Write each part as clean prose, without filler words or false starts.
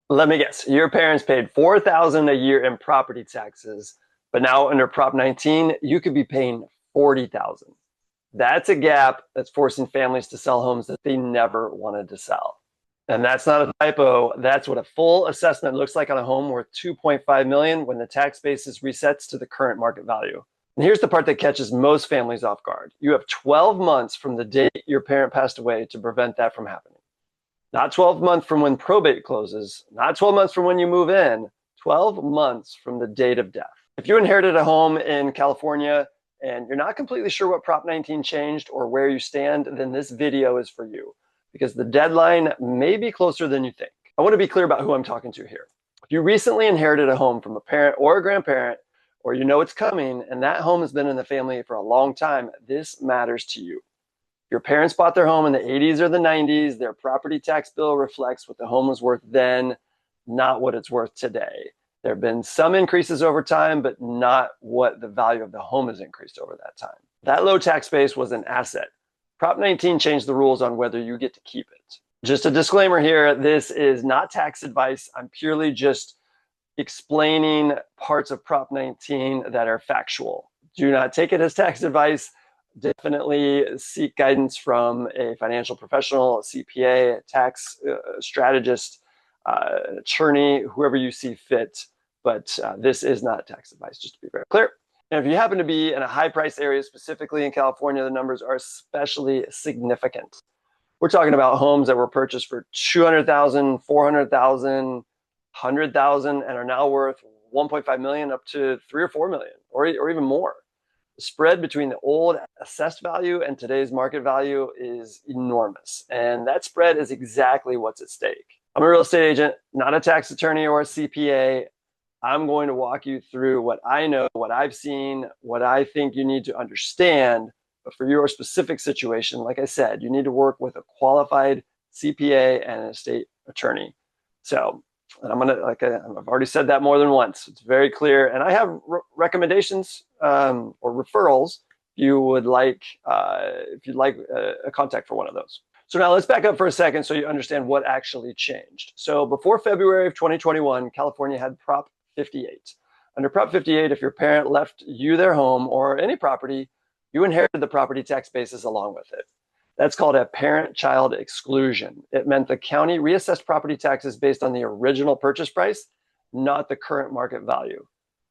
Let me guess. Your parents paid $4,000 a year in property taxes, but now under Prop 19, you could be paying $40,000. That's a gap that's forcing families to sell homes that they never wanted to sell. And that's not a typo. That's what a full assessment looks like on a home worth 2.5 million when the tax basis resets to the current market value. And here's the part that catches most families off guard. You have 12 months from the date your parent passed away to prevent that from happening. Not 12 months from when probate closes, not 12 months from when you move in, 12 months from the date of death. If you inherited a home in California and you're not completely sure what Prop 19 changed or where you stand, then this video is for you because the deadline may be closer than you think. I want to be clear about who I'm talking to here. If you recently inherited a home from a parent or a grandparent, or you know it's coming, and that home has been in the family for a long time, this matters to you. Your parents bought their home in the 80s or the 90s, their property tax bill reflects what the home was worth then, not what it's worth today. There have been some increases over time, but not what the value of the home has increased over that time. That low tax base was an asset. Prop 19 changed the rules on whether you get to keep it. Just a disclaimer here, this is not tax advice. I'm purely just explaining parts of Prop 19 that are factual. Do not take it as tax advice. Definitely seek guidance from a financial professional, a CPA, a tax strategist, attorney, whoever you see fit. But this is not tax advice, just to be very clear. And if you happen to be in a high price area, specifically in California, the numbers are especially significant. We're talking about homes that were purchased for $200,000, $400,000, $100,000, and are now worth 1.5 million up to 3 or 4 million, or even more. The spread between the old assessed value and today's market value is enormous. And that spread is exactly what's at stake. I'm a real estate agent, not a tax attorney or a CPA. I'm going to walk you through what I know, what I've seen, what I think you need to understand. But for your specific situation, like I said, you need to work with a qualified CPA and an estate attorney. So, and I've already said that more than once. It's very clear. And I have recommendations or referrals if you'd like a contact for one of those. So now let's back up for a second so you understand what actually changed. So before February of 2021, California had Prop 58. Under Prop 58, if your parent left you their home or any property, you inherited the property tax basis along with it. That's called a parent-child exclusion. It meant the county reassessed property taxes based on the original purchase price, not the current market value.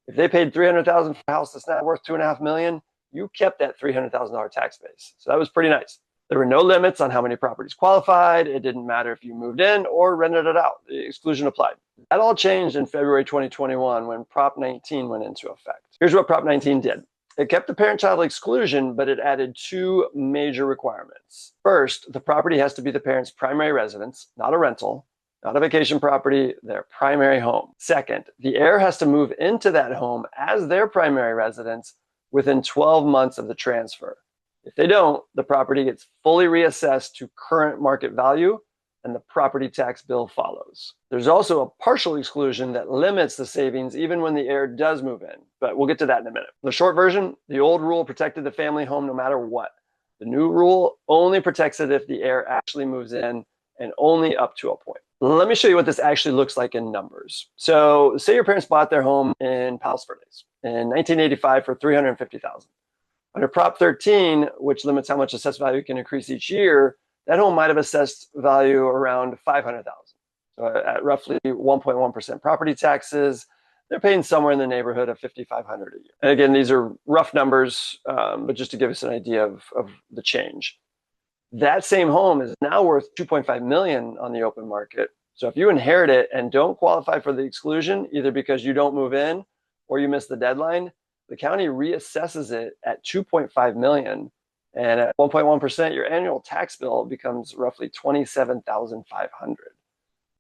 If they paid $300,000 for a house that's now worth $2.5 million, you kept that $300,000 tax base. So that was pretty nice. There were no limits on how many properties qualified. It didn't matter if you moved in or rented it out. The exclusion applied. That all changed in February 2021 when Prop 19 went into effect. Here's what Prop 19 did. It kept the parent-child exclusion, but it added 2 major requirements. First, the property has to be the parent's primary residence, not a rental, not a vacation property, their primary home. Second, the heir has to move into that home as their primary residence within 12 months of the transfer. If they don't, the property gets fully reassessed to current market value and the property tax bill follows. There's also a partial exclusion that limits the savings even when the heir does move in, but we'll get to that in a minute. The short version, the old rule protected the family home no matter what. The new rule only protects it if the heir actually moves in and only up to a point. Let me show you what this actually looks like in numbers. So say your parents bought their home in Palos Verdes in 1985 for $350,000. Under Prop 13, which limits how much assessed value can increase each year, that home might have assessed value around $500,000. So at roughly 1.1% property taxes, they're paying somewhere in the neighborhood of $5,500 a year. And again, these are rough numbers, but just to give us an idea of the change. That same home is now worth $2.5 million on the open market. So if you inherit it and don't qualify for the exclusion, either because you don't move in or you miss the deadline, the county reassesses it at $2.5 million. And at 1.1%, your annual tax bill becomes roughly $27,500.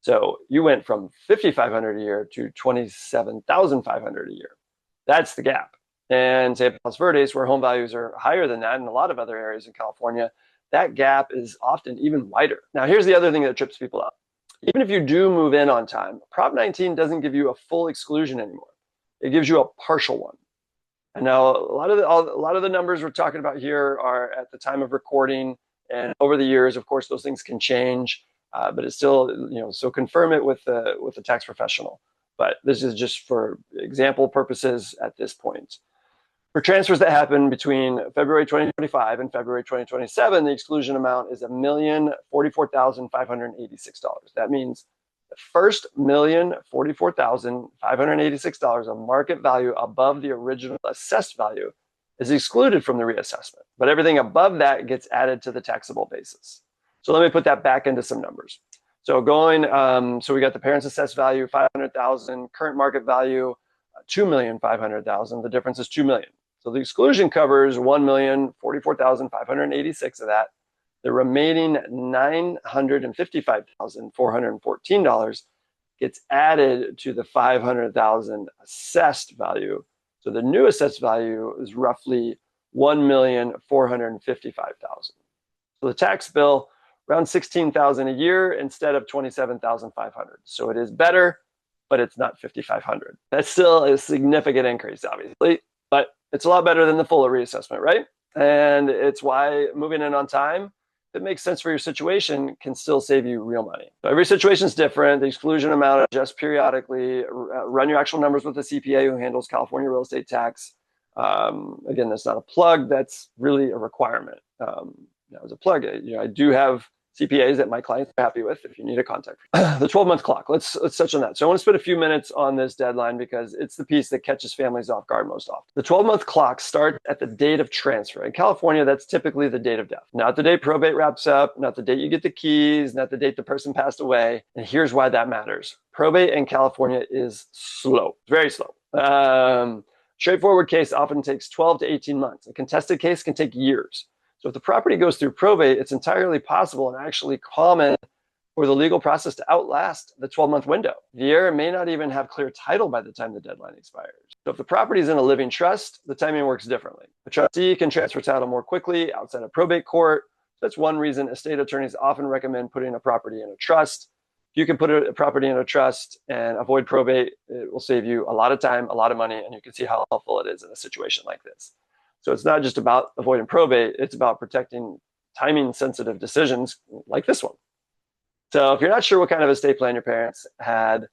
So you went from $5,500 a year to $27,500 a year. That's the gap. And say Palos Verdes, where home values are higher than that in a lot of other areas in California, that gap is often even wider. Now, here's the other thing that trips people up. Even if you do move in on time, Prop 19 doesn't give you a full exclusion anymore. It gives you a partial one. And now a lot of the numbers we're talking about here are at the time of recording, and over the years, of course, those things can change. but it's still, so confirm it with the tax professional. But this is just for example purposes at this point. For transfers that happen between February 2025 and February 2027, the exclusion amount is $1,044,586. That means the first $1,044,586 of market value above the original assessed value is excluded from the reassessment, but everything above that gets added to the taxable basis. So let me put that back into some numbers. So so we got the parents' assessed value, 500,000, current market value, 2,500,000. The difference is 2 million. So the exclusion covers 1,044,586 of that. The remaining $955,414 gets added to the 500,000 assessed value. So the new assessed value is roughly 1,455,000. So the tax bill around 16,000 a year instead of 27,500. So it is better, but it's not 5,500. That's still a significant increase, obviously, but it's a lot better than the full reassessment, right? And it's why moving in on time, if it makes sense for your situation, can still save you real money. So every situation is different. The exclusion amount adjusts periodically. Run your actual numbers with the CPA who handles California real estate tax. Again, that's not a plug. That's really a requirement. As a plug, I do have CPAs that my clients are happy with if you need a contact. The 12-month clock, let's touch on that. So I want to spend a few minutes on this deadline because it's the piece that catches families off guard most often. The 12-month clock starts at the date of transfer. In California, that's typically the date of death. Not the date probate wraps up, not the date you get the keys, not the date the person passed away. And here's why that matters. Probate in California is slow, very slow. Straightforward case often takes 12 to 18 months. A contested case can take years. So if the property goes through probate, it's entirely possible and actually common for the legal process to outlast the 12-month window. The heir may not even have clear title by the time the deadline expires. So if the property is in a living trust, the timing works differently. A trustee can transfer title more quickly outside of probate court. That's one reason estate attorneys often recommend putting a property in a trust. If you can put a property in a trust and avoid probate, it will save you a lot of time, a lot of money, and you can see how helpful it is in a situation like this. So it's not just about avoiding probate, it's about protecting timing sensitive decisions like this one. So if you're not sure what kind of estate plan your parents had,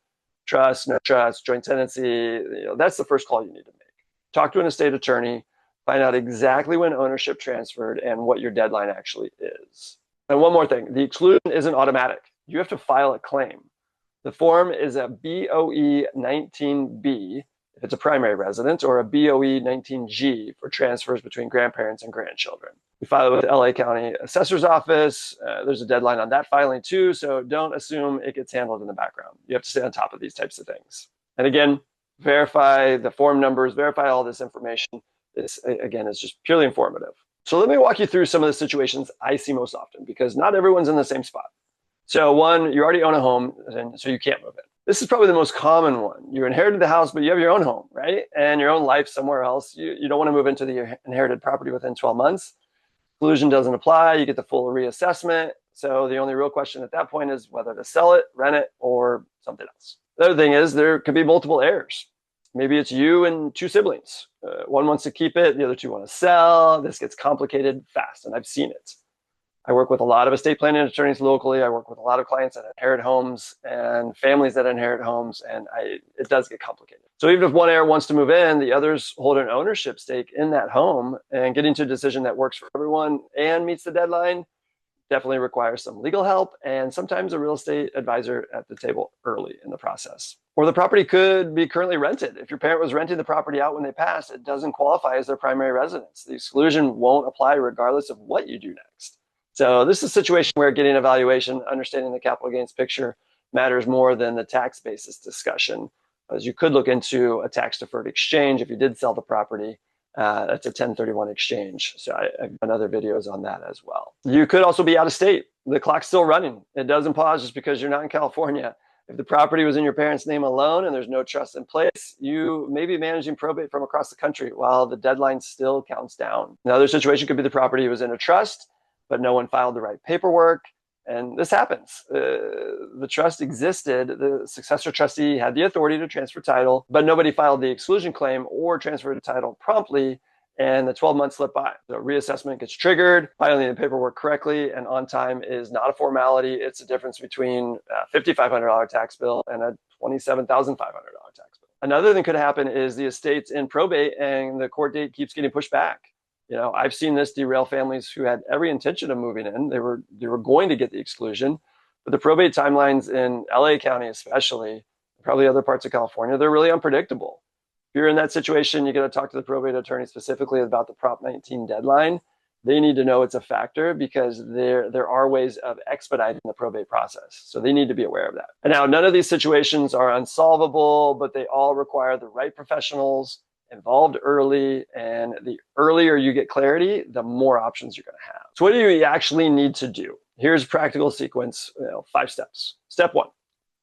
trust, no trust, joint tenancy, that's the first call you need to make. Talk to an estate attorney, find out exactly when ownership transferred and what your deadline actually is. And one more thing, the exclusion isn't automatic. You have to file a claim. The form is a BOE 19B if it's a primary residence, or a BOE 19G for transfers between grandparents and grandchildren. We file it with the LA County Assessor's Office. There's a deadline on that filing too, so don't assume it gets handled in the background. You have to stay on top of these types of things. And again, verify the form numbers, verify all this information. This, again, is just purely informative. So let me walk you through some of the situations I see most often, because not everyone's in the same spot. So one, you already own a home, and so you can't move in. This is probably the most common one. You inherited the house, but you have your own home, right? And your own life somewhere else. You don't want to move into the inherited property within 12 months. Exclusion doesn't apply. You get the full reassessment. So the only real question at that point is whether to sell it, rent it, or something else. The other thing is there could be multiple heirs. Maybe it's you and two siblings. One wants to keep it, the other two want to sell. This gets complicated fast, and I've seen it. I work with a lot of estate planning attorneys locally. I work with a lot of clients that inherit homes and families that inherit homes, and it does get complicated. So even if one heir wants to move in, the others hold an ownership stake in that home, and getting to a decision that works for everyone and meets the deadline definitely requires some legal help and sometimes a real estate advisor at the table early in the process. Or the property could be currently rented. If your parent was renting the property out when they passed, it doesn't qualify as their primary residence. The exclusion won't apply regardless of what you do next. So this is a situation where getting a valuation, understanding the capital gains picture matters more than the tax basis discussion, as you could look into a tax deferred exchange if you did sell the property. That's a 1031 exchange. So I've done other videos on that as well. You could also be out of state. The clock's still running. It doesn't pause just because you're not in California. If the property was in your parents' name alone and there's no trust in place, you may be managing probate from across the country while the deadline still counts down. Another situation could be the property was in a trust, but no one filed the right paperwork. And this happens. The trust existed. The successor trustee had the authority to transfer title, but nobody filed the exclusion claim or transferred the title promptly. and the 12 months slip by. The reassessment gets triggered, filing the paperwork correctly and on time is not a formality. It's a difference between a $5,500 tax bill and a $27,500 tax bill. Another thing could happen is the estate's in probate and the court date keeps getting pushed back. I've seen this derail families who had every intention of moving in. They were going to get the exclusion, but the probate timelines in LA County especially, probably other parts of California, they're really unpredictable. If you're in that situation, you got to talk to the probate attorney specifically about the Prop 19 deadline. They need to know it's a factor because there are ways of expediting the probate process. So they need to be aware of that. And now, none of these situations are unsolvable, but they all require the right professionals involved early. And the earlier you get clarity, the more options you're going to have. So what do you actually need to do? Here's a practical sequence, 5 steps. Step 1,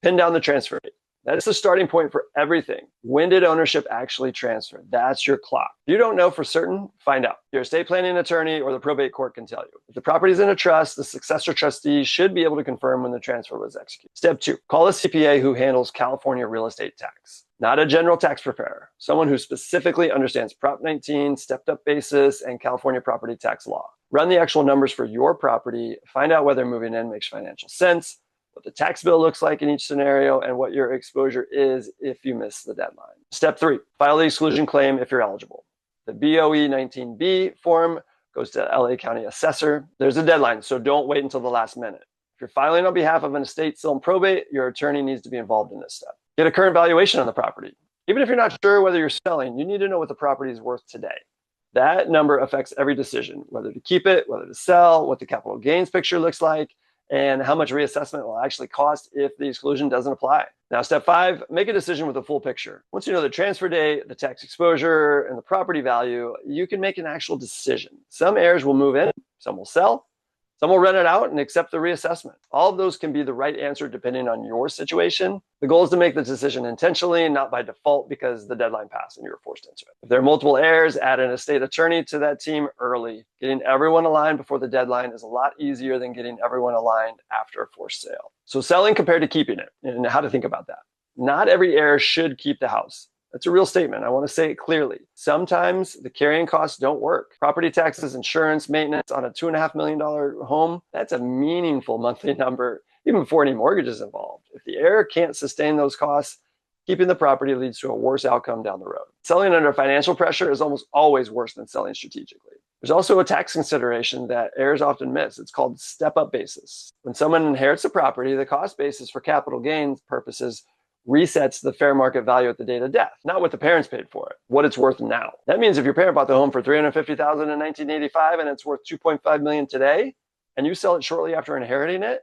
pin down the transfer date. That's the starting point for everything. When did ownership actually transfer? That's your clock. If you don't know for certain, find out. Your estate planning attorney or the probate court can tell you. If the property is in a trust, the successor trustee should be able to confirm when the transfer was executed. Step 2, call a CPA who handles California real estate tax. Not a general tax preparer, someone who specifically understands Prop 19, stepped up basis, and California property tax law. Run the actual numbers for your property, find out whether moving in makes financial sense, what the tax bill looks like in each scenario, and what your exposure is if you miss the deadline. Step 3, file the exclusion claim if you're eligible. The BOE 19B form goes to LA County Assessor. There's a deadline, so don't wait until the last minute. If you're filing on behalf of an estate still in probate, your attorney needs to be involved in this step. Get a current valuation on the property. Even if you're not sure whether you're selling, you need to know what the property is worth today. That number affects every decision, whether to keep it, whether to sell, what the capital gains picture looks like, and how much reassessment will actually cost if the exclusion doesn't apply. Now, step 5, make a decision with a full picture. Once you know the transfer date, the tax exposure, and the property value, you can make an actual decision. Some heirs will move in, some will sell, some will rent it out and accept the reassessment. All of those can be the right answer depending on your situation. The goal is to make the decision intentionally, not by default because the deadline passed and you were forced into it. If there are multiple heirs, add an estate attorney to that team early. Getting everyone aligned before the deadline is a lot easier than getting everyone aligned after a forced sale. So selling compared to keeping it, and how to think about that. Not every heir should keep the house. That's a real statement. I want to say it clearly. Sometimes the carrying costs don't work. Property taxes, insurance, maintenance on a $2.5 million home, that's a meaningful monthly number, even before any mortgage is involved. If the heir can't sustain those costs, keeping the property leads to a worse outcome down the road. Selling under financial pressure is almost always worse than selling strategically. There's also a tax consideration that heirs often miss. It's called step-up basis. When someone inherits a property, the cost basis for capital gains purposes resets the fair market value at the date of death, not what the parents paid for it, what it's worth now. That means if your parent bought the home for $350,000 in 1985 and it's worth $2.5 million today, and you sell it shortly after inheriting it,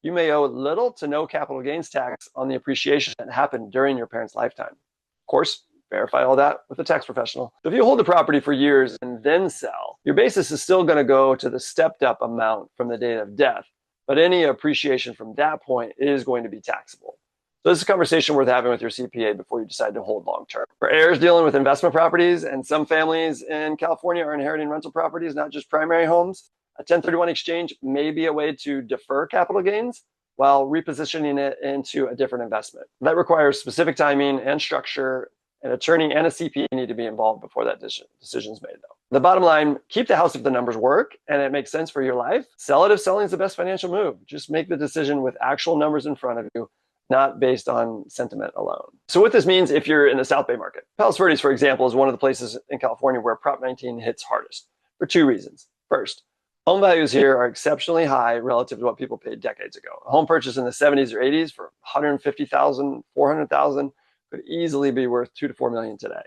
you may owe little to no capital gains tax on the appreciation that happened during your parents' lifetime. Of course, verify all that with a tax professional. So if you hold the property for years and then sell, your basis is still going to go to the stepped up amount from the date of death, but any appreciation from that point is going to be taxable. So this is a conversation worth having with your CPA before you decide to hold long-term. For heirs dealing with investment properties, and some families in California are inheriting rental properties, not just primary homes, a 1031 exchange may be a way to defer capital gains while repositioning it into a different investment. That requires specific timing and structure. An attorney and a CPA need to be involved before that decision is made, though. The bottom line, keep the house if the numbers work and it makes sense for your life. Sell it if selling is the best financial move. Just make the decision with actual numbers in front of you, not based on sentiment alone. So what this means if you're in the South Bay market. Palos Verdes, for example, is one of the places in California where Prop 19 hits hardest for 2 reasons. First, home values here are exceptionally high relative to what people paid decades ago. A home purchase in the 70s or 80s for $150,000, $400,000 could easily be worth $2 to $4 million today.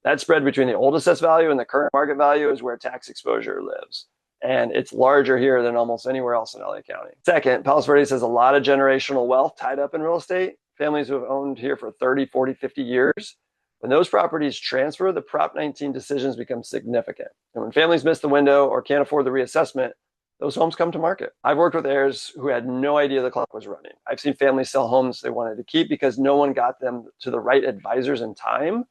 That spread between the old assessed value and the current market value is where tax exposure lives. And it's larger here than almost anywhere else in LA County. Second, Palos Verdes has a lot of generational wealth tied up in real estate. Families who have owned here for 30, 40, 50 years. When those properties transfer, the Prop 19 decisions become significant. And when families miss the window or can't afford the reassessment, those homes come to market. I've worked with heirs who had no idea the clock was running. I've seen families sell homes they wanted to keep because no one got them to the right advisors in time.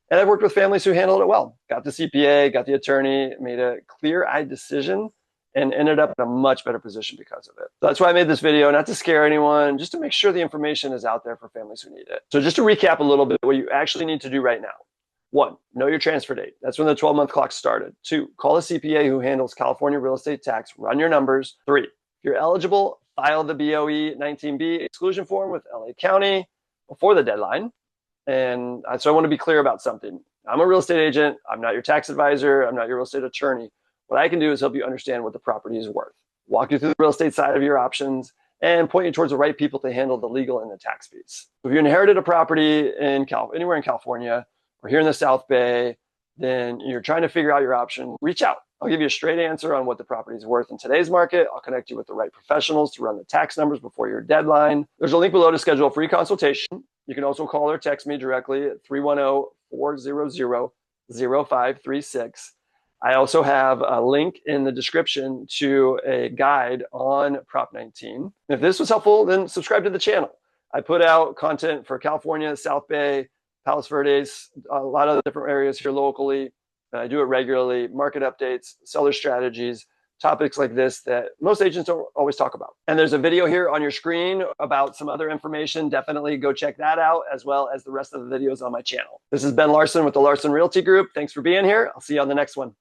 And I've worked with families who handled it well, got the CPA, got the attorney, made a clear-eyed decision, and ended up in a much better position because of it. So that's why I made this video, not to scare anyone, just to make sure the information is out there for families who need it. So just to recap a little bit, what you actually need to do right now. 1, know your transfer date. That's when the 12-month clock started. 2, call a CPA who handles California real estate tax. Run your numbers. 3, if you're eligible, file the BOE 19B exclusion form with LA County before the deadline. And so I want to be clear about something. I'm a real estate agent. I'm not your tax advisor. I'm not your real estate attorney. What I can do is help you understand what the property is worth, walk you through the real estate side of your options, and point you towards the right people to handle the legal and the tax piece. If you inherited a property in anywhere in California or here in the South Bay, then you're trying to figure out your option, reach out. I'll give you a straight answer on what the property is worth in today's market. I'll connect you with the right professionals to run the tax numbers before your deadline. There's a link below to schedule a free consultation. You can also call or text me directly at 310-400-0536. I also have a link in the description to a guide on Prop 19. If this was helpful, then subscribe to the channel. I put out content for California, South Bay, Palos Verdes, a lot of different areas here locally. I do it regularly, market updates, seller strategies, topics like this that most agents don't always talk about. And there's a video here on your screen about some other information. Definitely go check that out, as well as the rest of the videos on my channel. This has been Larson with the Larson Realty Group. Thanks for being here. I'll see you on the next one.